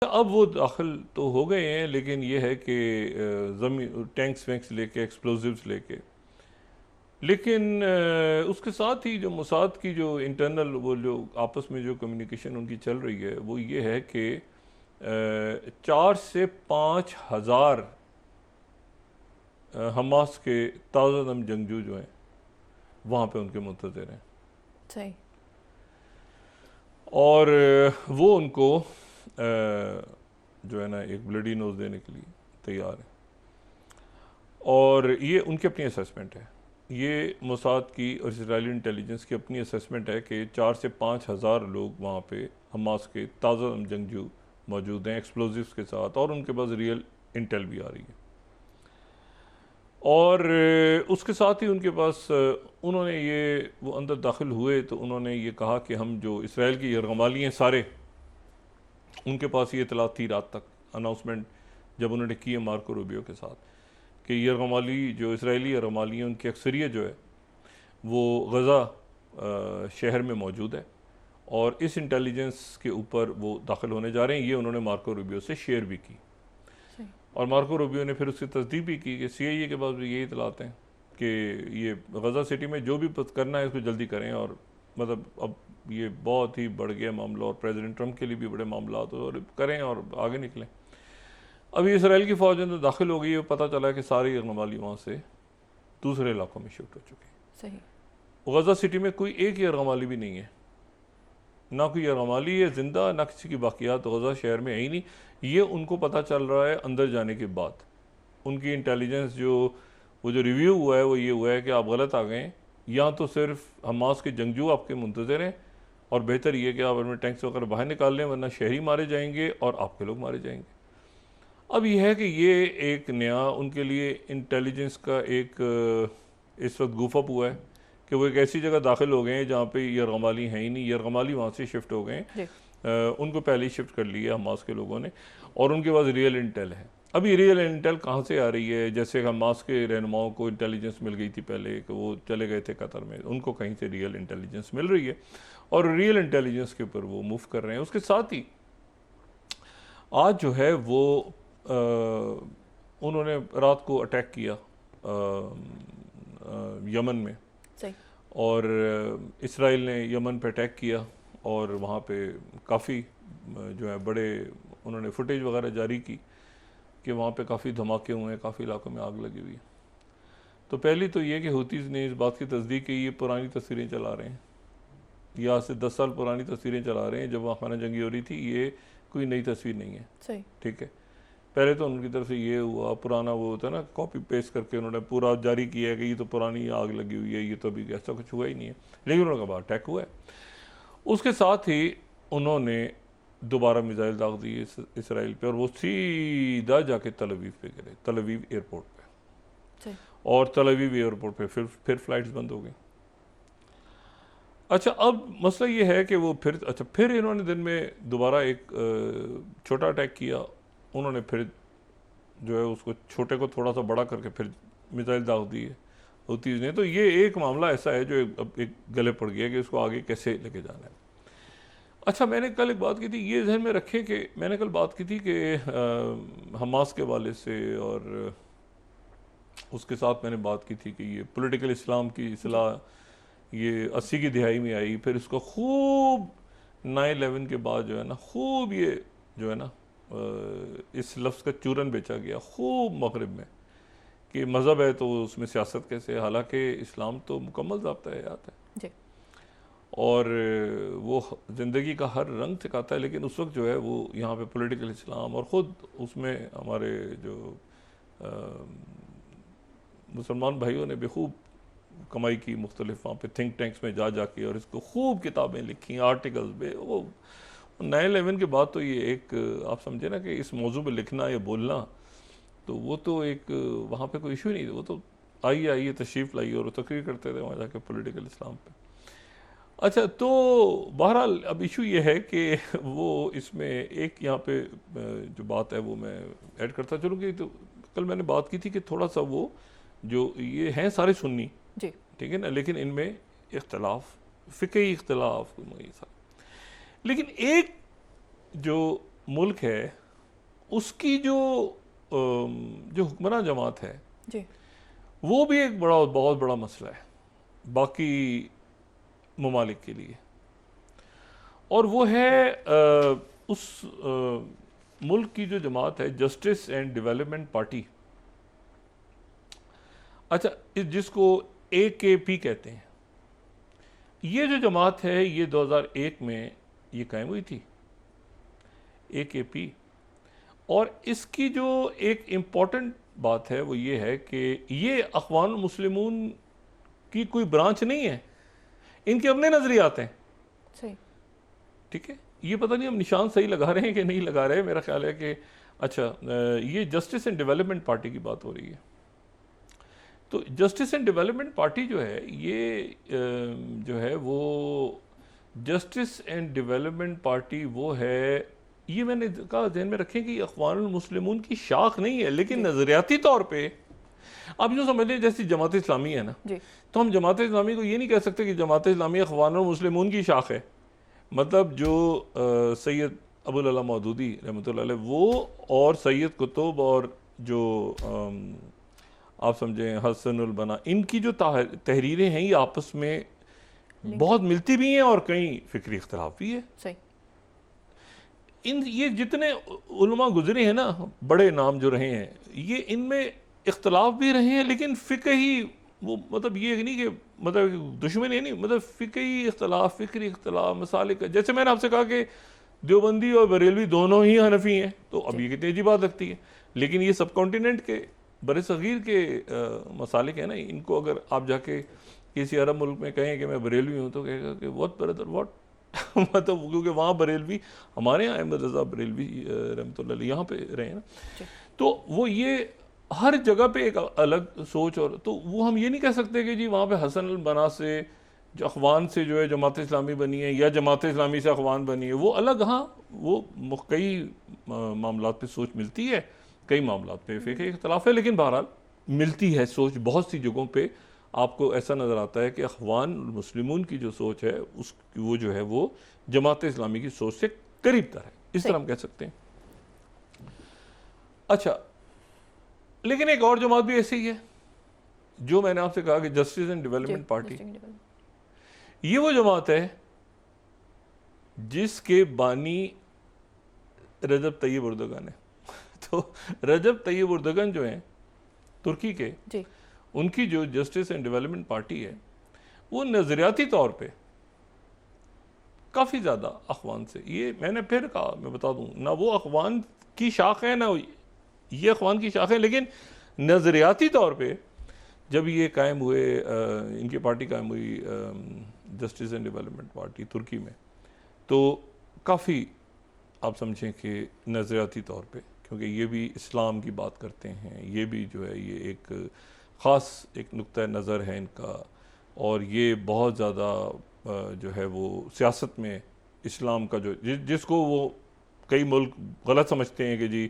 अब वो दाखिल तो हो गए हैं, लेकिन ये है कि ज़मीन टैंक्स वैंक्स लेके, एक्सप्लोजिव्स लेके। लेकिन उसके साथ ही जो मोसाद की जो इंटरनल वो जो आपस में जो कम्युनिकेशन उनकी चल रही है वो ये है कि 4 से 5 हज़ार हमास के ताज़ा दम जंगजू जो हैं वहाँ पे उनके मुंतज़र हैं। सही। और वो उनको जो है ना एक ब्लडी नोज देने के लिए तैयार है। और ये उनकी अपनी असेसमेंट है, ये मोसाद की और इसराइली इंटेलिजेंस की अपनी असेसमेंट है कि 4 से 5 हज़ार लोग वहाँ पे हमास के ताज़ा जंगजू मौजूद हैं एक्सप्लोजिव्स के साथ, और उनके पास रियल इंटेल भी आ रही है। और उसके साथ ही उनके पास उन्होंने ये वो अंदर दाखिल हुए तो उन्होंने ये कहा कि हम जो इसराइल की यरगमाली हैं सारे, उनके पास ये इतला थी रात तक, अनाउंसमेंट जब उन्होंने की है मार्को रूबियो के साथ, कि यरगमाली जो इसराइली यरगमाली हैं उनकी अक्सरियत जो है वो गज़ा शहर में मौजूद है, और इस इंटेलिजेंस के ऊपर वो दाखिल होने जा रहे हैं। ये उन्होंने मार्को रूबियो से शेयर भी की, सही। और मार्को रूबियो ने फिर उसकी तस्दीक भी की कि CIA के पास भी यही इतलाते हैं कि ये गज़ा सिटी में जो भी करना है इसको जल्दी करें। और मतलब अब ये बहुत ही बढ़ गया मामला, और प्रेसिडेंट ट्रंप के लिए भी बड़े मामला और करें और आगे निकलें। अभी इसराइल की फ़ौज अंदर दाखिल हो गई है, पता चला कि सारी यरगमाली वहाँ से दूसरे इलाकों में शिफ्ट हो चुके सही। हैं। गज़ा सिटी में कोई एक यरगमाली भी नहीं है, ना कोई यरगमाली है ज़िंदा, ना किसी की बाकियात गज़ा शहर में है ही नहीं। ये उनको पता चल रहा है अंदर जाने के बाद। उनकी इंटेलिजेंस जो वो जो रिव्यू हुआ है वो ये हुआ है कि आप गलत आ गए, या तो सिर्फ हमास के जंगजू आपके मुंतज़र हैं, और बेहतर ये कि आप अपने टैंक्स वगैरह बाहर निकाल लें, वरना शहरी मारे जाएंगे और आपके लोग मारे जाएंगे। अब यह है कि ये एक नया उनके लिए इंटेलिजेंस का एक इस वक्त गुफअप हुआ है कि वो एक ऐसी जगह दाखिल हो गए हैं जहाँ पे यरगमाली हैं ही नहीं, यरगमाली वहाँ से शिफ्ट हो गए हैं। जी। उनको पहले ही शिफ्ट कर लिया हमास के लोगों ने, और उनके पास रियल इंटेल है। अभी रियल इंटेल कहाँ से आ रही है? जैसे हमास के रहनुमाओं को इंटेलिजेंस मिल गई थी पहले कि वो चले गए थे कतर में, उनको कहीं से रियल इंटेलिजेंस मिल रही है, और रियल इंटेलिजेंस के ऊपर वो मूव कर रहे हैं। उसके साथ ही आज जो है वो उन्होंने रात को अटैक किया यमन में, सही। और इसराइल ने यमन पे अटैक किया, और वहाँ पे काफ़ी जो है बड़े उन्होंने फुटेज वगैरह जारी की कि वहाँ पे काफ़ी धमाके हुए हैं, काफ़ी इलाकों में आग लगी हुई है। तो पहली तो ये कि हूतीज़ ने इस बात की तस्दीक की ये पुरानी तस्वीरें चला रहे हैं, ये आज से 10 साल पुरानी तस्वीरें चला रहे हैं जब वहाँ खाना जंगी हो रही थी, ये कोई नई तस्वीर नहीं है। सही। ठीक है, पहले तो उनकी तरफ से ये हुआ, पुराना वो होता है ना, कॉपी पेस्ट करके उन्होंने पूरा जारी किया है कि ये तो पुरानी आग लगी हुई है, ये तो अभी ऐसा कुछ हुआ ही नहीं है, लेकिन उन्होंने कहा अटैक हुआ है। उसके साथ ही उन्होंने दोबारा मिसाइल दाग दिए इसराइल पे, और वो सीधा जाके तल अवीव पे गिरे, तल अवीव एयरपोर्ट पे, सही। और तल अवीव एयरपोर्ट पे फिर फ्लाइट्स बंद हो गई। अच्छा, अब मसला ये है कि वो फिर इन्होंने दिन में दोबारा एक छोटा अटैक किया, उन्होंने फिर जो है उसको छोटे को थोड़ा सा बड़ा करके फिर मिसाइल दाग दी है हूतीज़ ने। तो ये एक मामला ऐसा है जो अब एक गले पड़ गया कि उसको आगे कैसे लेके जाना है। अच्छा, मैंने कल एक बात की थी, ये ध्यान में रखें कि मैंने कल बात की थी कि हमास के वाले से, और उसके साथ मैंने बात की थी कि ये पॉलिटिकल इस्लाम की जी। इस्लाह ये 80 की दिहाई में आई, फिर इसको खूब 9/11 के बाद जो है ना खूब ये जो है ना इस लफ्ज़ का चूरन बेचा गया खूब मगरिब में कि मज़हब है तो उसमें सियासत कैसे, हालांकि इस्लाम तो मुकम्मल ज़ाब्ता हयात है, जी। और वो ज़िंदगी का हर रंग सिखाता है। लेकिन उस वक्त जो है वो यहाँ पे पॉलिटिकल इस्लाम, और ख़ुद उसमें हमारे जो मुसलमान भाइयों ने भी खूब कमाई की, मुख्तलिफ वहाँ पे थिंक टैंक्स में जा के, और इसको खूब किताबें लिखी, आर्टिकल्स में। वो 9/11 के बाद तो ये एक आप समझे ना कि इस मौजू पे लिखना या बोलना, तो वो तो एक वहाँ पे कोई इशू नहीं था, वो तो आइए तशरीफ़ लाइए और तकरीर करते थे वहाँ जाके पॉलिटिकल इस्लाम पे। अच्छा, तो बहरहाल अब इशू ये है कि वो इसमें एक यहाँ पे जो बात है वो मैं ऐड करता चलूँ कि तो कल मैंने बात की थी कि थोड़ा सा वो जो ये हैं सारे सुन्नी, जी। ठीक है ना, लेकिन इनमें इख्तलाफ फ़िक़ही इख्तलाफ, लेकिन एक जो मुल्क है उसकी जो हुक्मरान जमात है जी वो भी एक बहुत बड़ा मसला है बाकी ममालिक के लिए, और वो है उस मुल्क की जो जमात है जस्टिस एंड डेवलपमेंट पार्टी, अच्छा जिसको AKP कहते हैं। ये जो जमात है ये 2001 में ये कायम हुई थी AKP, और इसकी जो एक इम्पॉर्टेंट बात है वो ये है कि ये अख़वान मुस्लिमून की कोई ब्रांच नहीं है, इनके अपने नज़रियात हैं। सही। ठीक है, ये पता नहीं हम निशान सही लगा रहे हैं कि नहीं लगा रहे, मेरा ख्याल है कि अच्छा ये जस्टिस एंड डेवलपमेंट पार्टी की बात हो रही है। तो जस्टिस एंड डेवलपमेंट पार्टी जो है ये जो है वो जस्टिस एंड डेवलपमेंट पार्टी वो है, ये मैंने कहा ध्यान में रखें कि अख़वानुल मुस्लिमून की शाख नहीं है, लेकिन नज़रियाती तौर पे आप यूँ समझ लें जैसी जमात इस्लामी है ना, तो हम जमात इस्लामी को ये नहीं कह सकते कि जमात इस्लामी अख़वानुल मुस्लिमून की शाख है। मतलब जो सैयद अबुल अला मौदूदी रहमतुल्लाह अलैह वो और सैयद कुतुब और जो आप समझें हसनुल बना, इनकी जो तहरीरें हैं ये आपस में बहुत मिलती भी हैं और कई फ़िक्री इख्तिलाफ भी है। सही। ये जितने उलमा गुजरे हैं ना, बड़े नाम जो रहे हैं, ये इनमें इख्तलाफ भी रहे हैं, लेकिन फ़िक़ही वो मतलब ये नहीं कि मतलब दुश्मनी नहीं, मतलब फ़िक़ही इख्तलाफ, फ़िक्री इख्तलाफ, मसाले का, जैसे मैंने आपसे कहा कि देवबंदी और बरेलवी दोनों ही हनफी हैं, तो अब ये कितनी अजीब बात लगती है। लेकिन ये सब कॉन्टिनेंट के बर सग़ीर के मसालिक हैं ना, इनको अगर आप जाके किसी अरब मुल्क में कहें कि मैं बरेलवी हूँ तो कहेगा कि व्हाट ब्रदर व्हाट मतलब क्योंकि वहाँ बरेलवी, हमारे यहाँ अहमद रज़ा बरेलवी रहमतुल्लाह अलैह यहाँ पे रहे ना, तो वो ये हर जगह पे एक अलग सोच, और तो वो हम ये नहीं कह सकते कि जी वहाँ पे हसन अल बना से जो अख़वान से जो है जमात इस्लामी बनी है या जमात इस्लामी से अख़वान बनी है, वो अलग, हाँ वो कई मामलात पे सोच मिलती है, कई मामलात पे फ़िक़ही इख्तिलाफ है, लेकिन बहरहाल मिलती है सोच। बहुत सी जगहों पे आपको ऐसा नज़र आता है कि अख़वान मुस्लिमून की जो सोच है उस वो जो है वो जमात इस्लामी की सोच से करीब तर है, इस तरह हम कह सकते हैं। अच्छा, लेकिन एक और जमात भी ऐसी ही है जो मैंने आपसे कहा कि जस्टिस एंड डेवलपमेंट पार्टी, ये वो जमात है जिसके बानी रजब तैयब उर्दगन है। तो रजब तैयब उर्दगन जो हैं तुर्की के, उनकी जो जस्टिस एंड डेवलपमेंट पार्टी है वो नज़रियाती तौर पे काफ़ी ज़्यादा अख़वान से, ये मैंने फिर कहा, मैं बता दूँ ना, वो अख़वान की शाख है ना ये अख़वान की शाख है, लेकिन नज़रियाती तौर पे जब ये कायम हुए, इनकी पार्टी कायम हुई जस्टिस एंड डेवलपमेंट पार्टी तुर्की में, तो काफ़ी आप समझें कि नज़रियाती तौर पे, क्योंकि ये भी इस्लाम की बात करते हैं, ये भी जो है ये एक ख़ास एक नुक्ता नज़र है इनका, और ये बहुत ज़्यादा जो है वो सियासत में इस्लाम का जो जिसको वो कई मुल्क गलत समझते हैं कि जी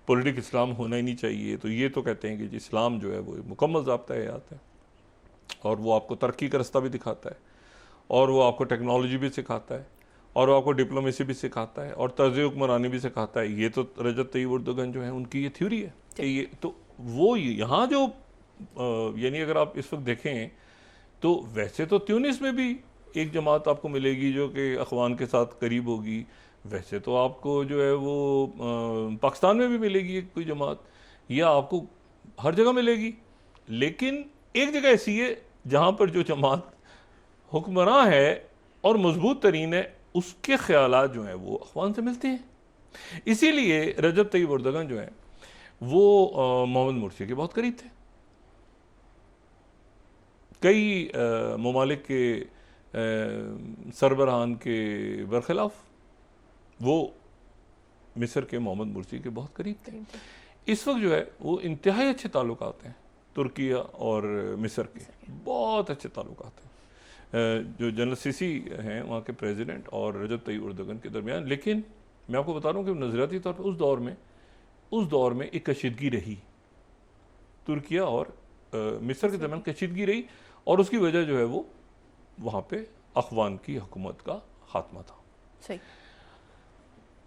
पॉलिटिक इस्लाम होना ही नहीं चाहिए, तो ये तो कहते हैं कि जी इस्लाम जो है वो मुकम्मल ज़ाब्ता हयात है, और वो आपको तरक्की का रास्ता भी दिखाता है, और वो आपको टेक्नोलॉजी भी सिखाता है, और वो आपको डिप्लोमेसी भी सिखाता है, और तर्ज़ हुक्मरानी भी सिखाता है। ये तो रजब तैयब उर्दगन जो है उनकी ये थ्योरी है कि ये तो वो यहाँ जो यानी अगर आप इस वक्त देखें तो वैसे तो ट्यूनिस में भी एक जमात आपको मिलेगी जो कि अख़वान के साथ करीब होगी, वैसे तो आपको जो है वो पाकिस्तान में भी मिलेगी कोई जमात, या आपको हर जगह मिलेगी, लेकिन एक जगह ऐसी है जहाँ पर जो जमात हुक्मरान है और मजबूत तरीन है, उसके ख़यालात जो हैं वो अख़वान से मिलते हैं। इसीलिए रजब तैयब उर्दगन जो है वो मोहम्मद मुर्सी के बहुत करीब थे। कई ममालिक के सरबराहान के बरखिलाफ वो मिस्र के मोहम्मद मुर्सी के बहुत करीब थे। इस वक्त जो है वो इंतहाई अच्छे ताल्लुकात हैं तुर्की और मिस्र के, बहुत अच्छे ताल्लुकात हैं जो जनरल सीसी हैं वहाँ के प्रेसिडेंट और रजब तैयब उर्दगन के दरमियान। लेकिन मैं आपको बता रहा हूँ कि नज़रियाती तौर पर उस दौर में एक कशीदगी रही, तुर्किया और मिस्र के दरमियान कशीदगी रही, और उसकी वजह जो है वो वहाँ पे अख़वान की हुकूमत का खात्मा था। सही।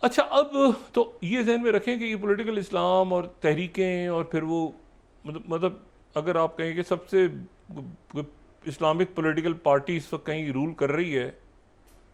अच्छा, अब तो ये जहन में रखें कि ये पॉलिटिकल इस्लाम और तहरीकें और फिर वो मतलब अगर आप कहें कि सबसे इस्लामिक पॉलिटिकल पार्टी इस वक्त कहीं रूल कर रही है